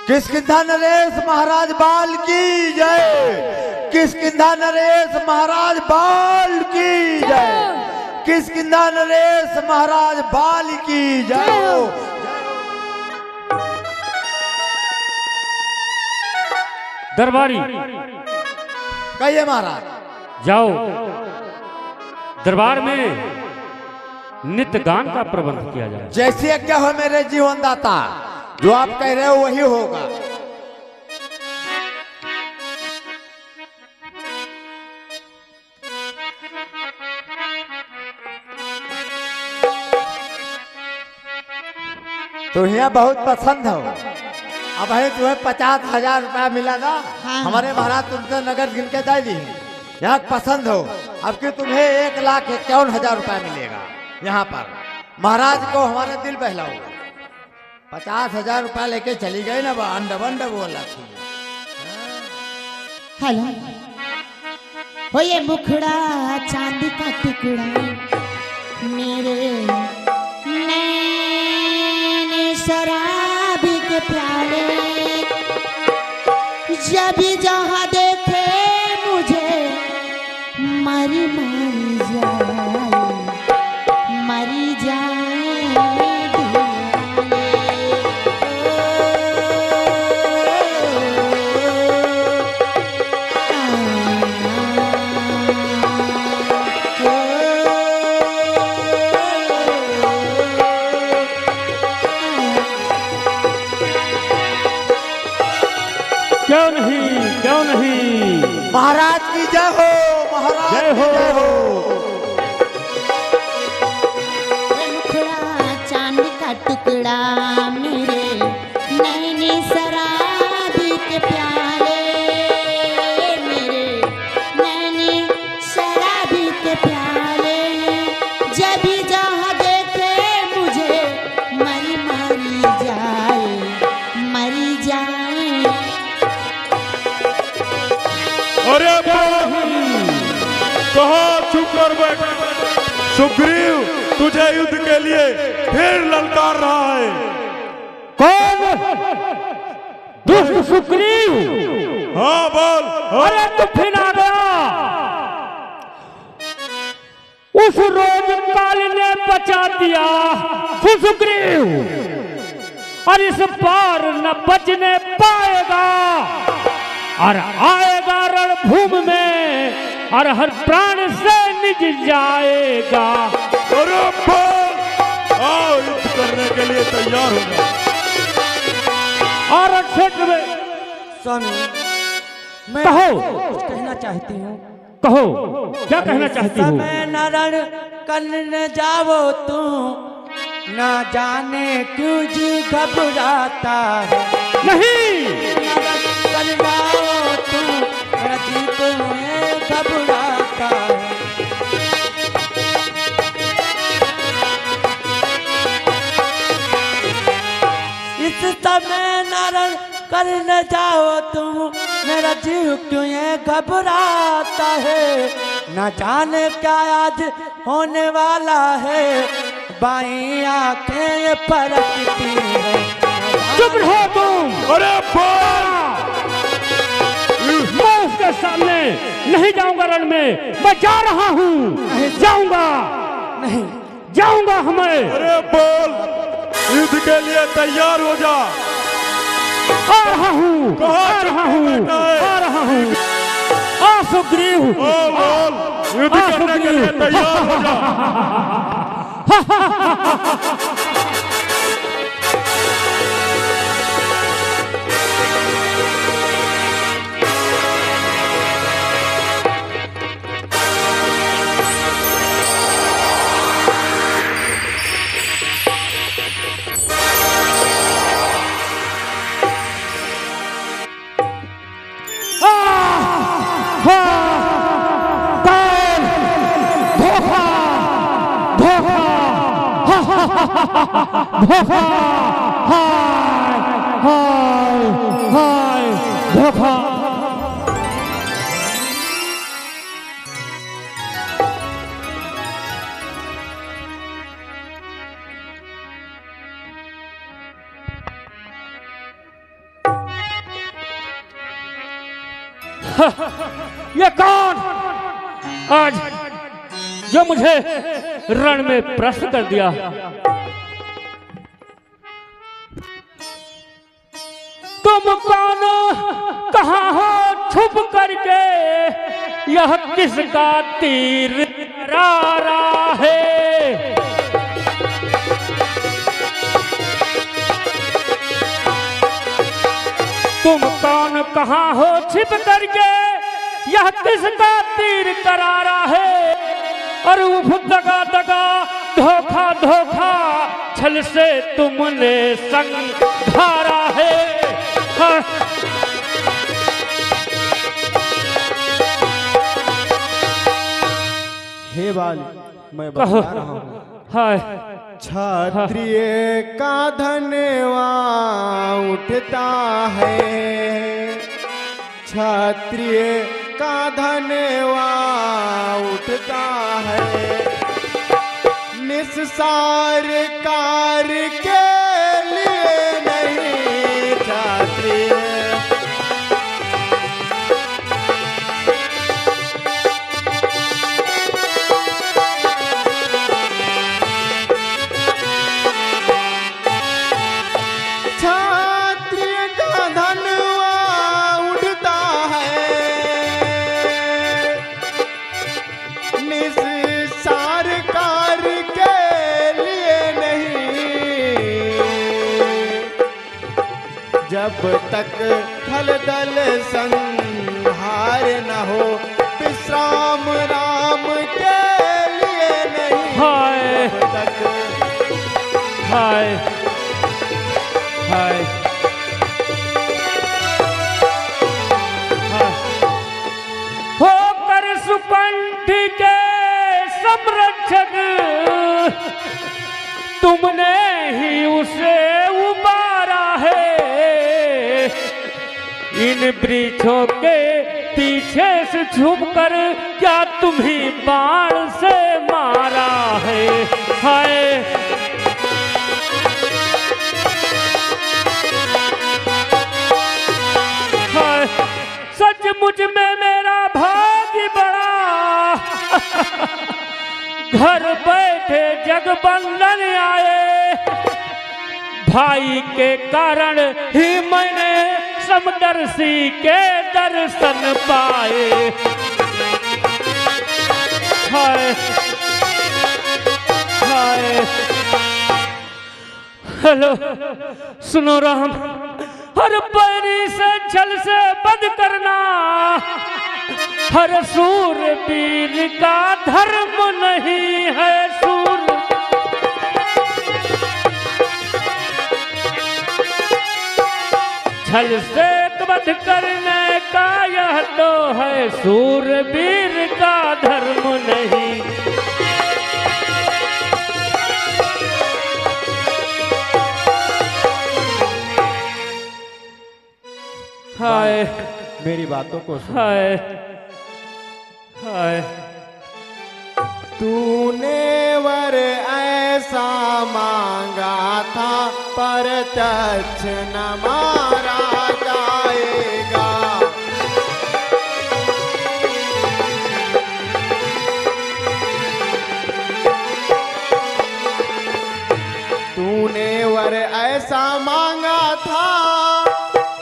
किष्किंधा नरेश महाराज बाल की जय। किष्किंधा नरेश महाराज बाल की जय। किष्किंधा नरेश महाराज बाल की जय। दरबारी कहिए महाराज। जाओ दरबार में नित्य गान का प्रबंध किया जाए। जैसी आज्ञा हो मेरे जीवन दाता, जो आप कह रहे हो वही होगा। तुम्हें बहुत पसंद हो। अब है तुम्हें 50,000 रुपया मिला ना। हाँ। हमारे महाराज तुमसे नगर गिन के दे दी। यहाँ पसंद हो। अब कि तुम्हें 1,51,000 रुपया मिलेगा। यहाँ पर महाराज को हमारे दिल बहलाओ। 50,000 रुपया लेके चली गई ना, अंड बंड बोला थी। हेलो हो ये मुखड़ा चांदी का टुकड़ा मेरे नैने शराबी के प्याले, जब भी जहाँ देखे मुझे मरी मरी जाए, मरी जाए क्यों नहीं, क्यों नहीं। महाराज की जय हो। महाराज जय की हो। जय हो। मुखड़ा चांदी का टुकड़ा मेरे नैनी शराबी के प्याले, मेरे नैनी शराबी के प्याले, जब भी जहाँ देखे मुझे मरी मरी जाए, मरी जाए। अरे कहाँ चुप कर बैठ। सुग्रीव तुझे युद्ध के लिए फिर ललकार रहा है। कौन? दुष्ट सुग्रीव। हाँ बोल। अरे तू फिर आ गया। उस रोज काल ने बचा दिया सुग्रीव, और इस बार न बचने पाएगा, और आएगा रणभूमि में, और हर प्राण से निज जाएगा। अरे बोल। आओ युद्ध करने के लिए तैयार हो जाओ। और क्षेत्र में स्वामी मैं कहो। कुछ कहना चाहती हूँ। कहो, क्या कहना चाहती हूँ? समय नरण करने जाओ तू, न जाने क्यों जी घबराता है। नहीं। नरण कर जाओ तू, मेरा जी तुम्हें घबराता है। इस समय नरण करने जाओ तुम, मेरा जीव क्यों ये घबराता है। न जाने क्या आज होने वाला है, बाईं आंखें ये फरकती है। चुप रहो तुम। अरे बोल। मैं उसके सामने नहीं जाऊंगा रण में। मैं जा रहा हूँ। जाऊंगा, नहीं जाऊंगा हमें। अरे बोल। युद्ध के लिए तैयार हो जा। आ रहा हूँ, आ रहा हूँ, आ रहा हूँ। आ सुग्रीव। बोल। युद्ध करने के लिए तैयार हो जा। धोखा, हाय हाय हाय धोखा। ये कौन आज जो मुझे रण में प्रश्न कर दिया? तुम कौन, कहाँ हो छुप करके, यह किसका तीर करारा है? तुम कौन, कहाँ हो छिप करके, यह किसका तीर करारा है? और उफ दगा दगा, धोखा धोखा, छल से तुमने संग धारा है। हाँ। हे बाल, मैं बता रहा हूँ। हाय क्षत्रिय का धनवा उठता है, क्षत्रिय का धनवा उठता है, निस्सार कार के लिए नहीं क्षत्रिय। जब तक खलदल संहार न हो, विश्राम राम के लिए नहीं। हाय तक हाय हाय होकर सुकंठ के संरक्षक, तुमने ही उसे उबारा है। इन वृक्षों के पीछे से छुप कर क्या तुम्ही बाण से मारा है? हाय हाय, सचमुच में मेरा भाग्य बड़ा, घर बैठे जगबंधन आए। भाई के कारण ही मैंने समदर्शी के दर्शन पाए। हाय हाय, हेलो सुनो राम, हर बैरी से छल से बंद करना हर सूरवीर का धर्म नहीं है। सूर छल से वध करने का यह तो है सूरवीर का धर्म नहीं। हाय मेरी बातों को सुन। हाय हाय, तूने वर ऐसा मांगा था, प्रत्यक्ष न मारा जाएगा। तूने वर ऐसा मांगा था,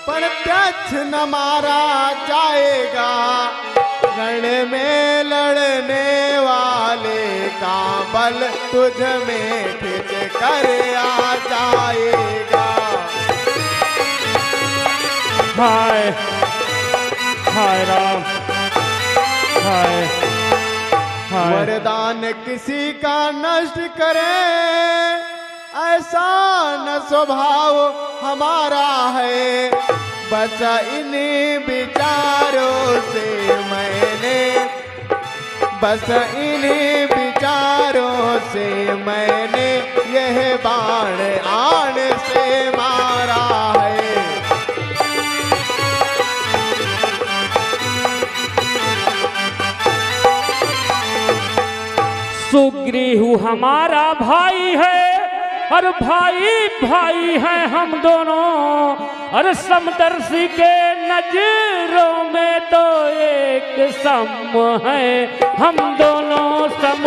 प्रत्यक्ष न मारा जाएगा। रण में लड़ने वाले का बल तुझ में खिंच कर आ जाएगा। हाय हाय राम, हाय हाय, वरदान किसी का नष्ट करे, ऐसा न स्वभाव हमारा है। बस इन्हीं विचारों से मैंने, बस इन्हीं विचारों से मैंने यह बाण आन से मारा है। सुग्रीव हमारा भाई है और भाई भाई हैं हम दोनों। अरे समदर्शी के नजरों में तो एक सम है, हम दोनों सम।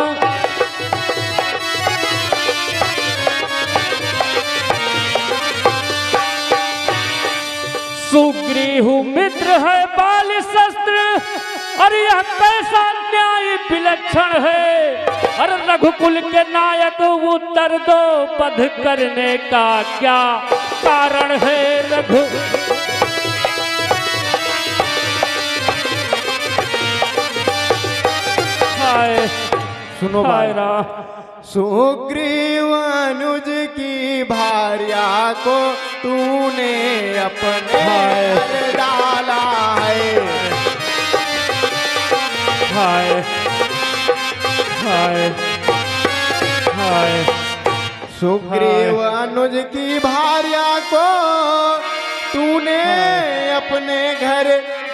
सुग्रीव मित्र है बाली शस्त्र, अरे यह कैसा न्याय विलक्षण है। अरे रघुकुल के नायक उत्तर दो, पद करने का क्या कारण है। रघु हाय सुनो हाय भाई, राम। सुग्रीव अनुज की भार्या को तूने अपने घर डाला है। हाय हाय हाय सुग्रीव अनुज की भार्या को तूने अपने घर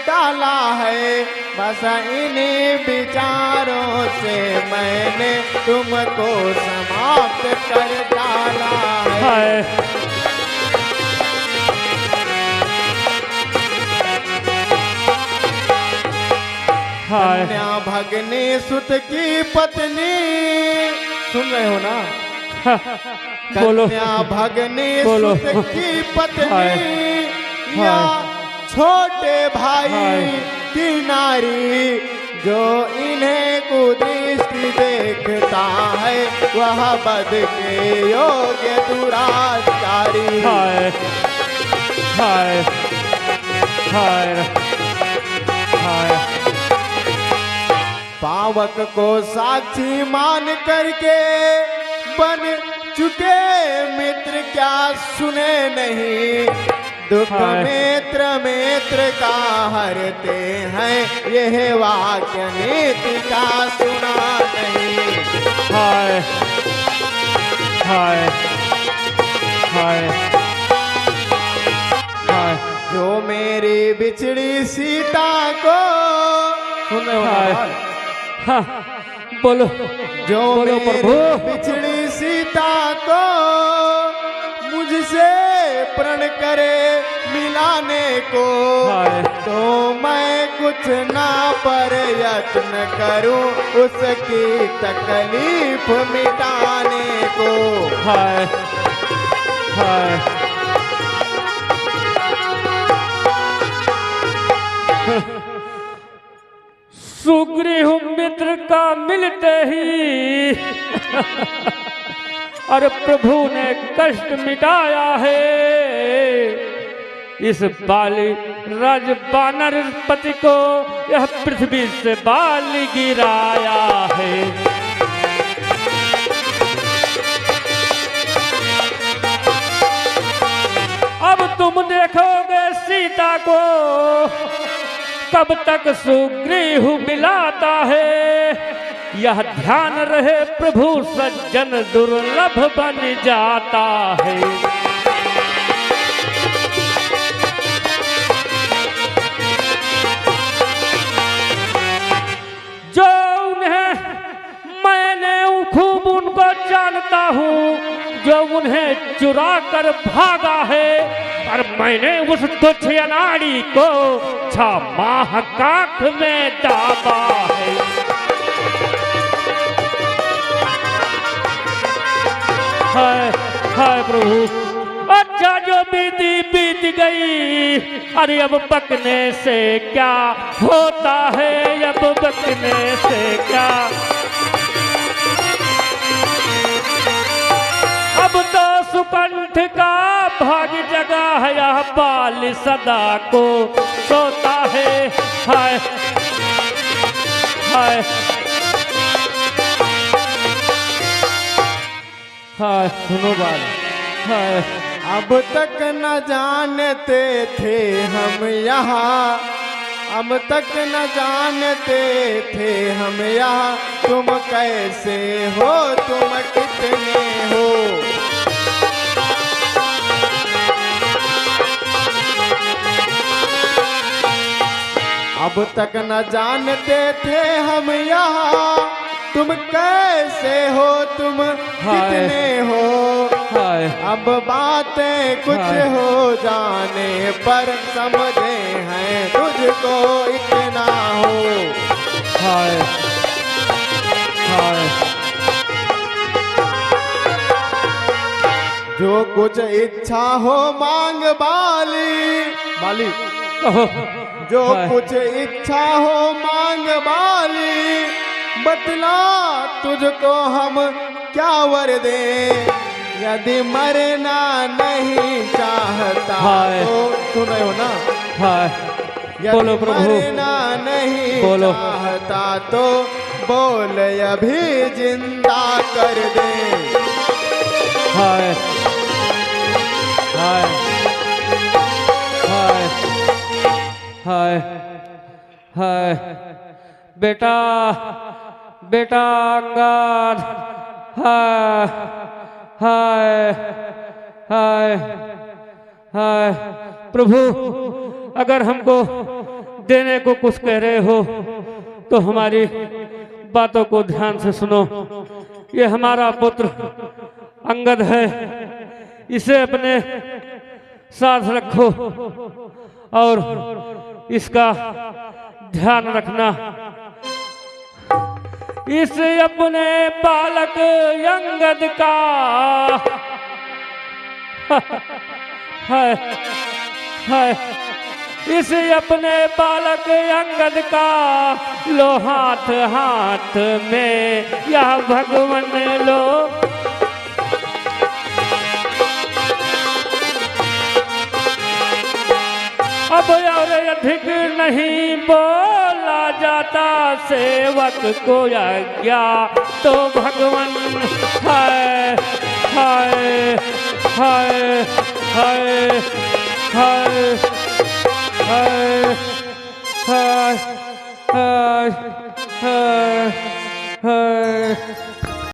डाला है। बस इन्हीं विचारों से मैंने तुमको समाप्त कर डाला है। हाय हाय कन्या भगनी सुत की पत्नी, सुन रहे हो ना? बोलो कन्या भगनी बोलो। सुत की पत्नी हाय या हाय छोटे भाई हाय की नारी, जो इन्हें कुदृष्टि देखता है वह बद के योग्य दुराचारी। हाय हाय हाय हाय पावक को साक्षी मान करके बन चुके मित्र क्या सुने नहीं। दुख हाय। मित्र का हरते हैं, यह वाक्य नीति का सुना नहीं। हाय हाय हाय हाय जो मेरी बिछड़ी सीता को, सुन रहे हो ना हाय भाई? हाँ बोलो जो बोलो मेरी प्रभु। बिछड़ी सीता को मुझसे प्रण करे मिलाने को, हाय तो मैं कुछ ना पर यत्न करूं उसकी तकलीफ मिटाने को। हाय हाय सुग्रीव मित्र का मिलते ही अरे प्रभु ने कष्ट मिटाया है। इस बाली राज बानर पति को यह पृथ्वी से बाली गिराया है। अब तुम देखोगे सीता को कब तक सुग्रीव मिलाता है। यह ध्यान रहे प्रभु सज्जन दुर्लभ बन जाता है। जो उन्हें मैंने खूब उनको जानता हूँ, जो उन्हें चुरा कर भागा है, और मैंने उस तुच्छ अनाड़ी को 6 माह काख में दाबा है। हाय हाय प्रभु। अच्छा जो बीती बीत गई, अरे अब बकने से क्या होता है, अब बकने से क्या। अब तो सुकंठ का भाग जगा है, यह बाल सदा को सोता है। हाय हाय हाय सुनो बाल। हाय अब तक न जानते थे हम यहाँ, अब तक न जानते थे हम यहाँ, तुम कैसे हो, तुम कितने हो। अब तक न जानते थे हम यहाँ, तुम कैसे हो, तुम कितने हो। हाय हाय अब बातें कुछ हाय। हो जाने पर समझे हैं तुझको इतना हो। हाय हाय जो कुछ इच्छा हो मांग बाली बाली, कहो जो हाय। कुछ इच्छा हो मांग बाली, बतला तुझको हम क्या वर दे। यदि मरना नहीं चाहता हाय। तो सुन रहे हो ना, हाय यदि बोलो प्रभु मरना नहीं बोलो। चाहता तो बोल अभी जिंदा कर दे। हाय हाय हाय हाय हाय बेटा बेटा अंगद हाय हाय हाय हाय प्रभु अगर हमको देने को कुछ कह रहे हो तो हमारी बातों को ध्यान से सुनो। ये हमारा पुत्र अंगद है, इसे अपने साथ रखो और इसका ध्यान रखना। इस अपने बालक अंगद का हाय हाय इस अपने बालक अंगद का लो हाथ हाथ में यह भगवन लो। अब और अधिक नहीं बोला जाता सेवक को आज्ञा तो भगवन हाय हाय हाय हाय हाय हाय हाय हाय हाय हाय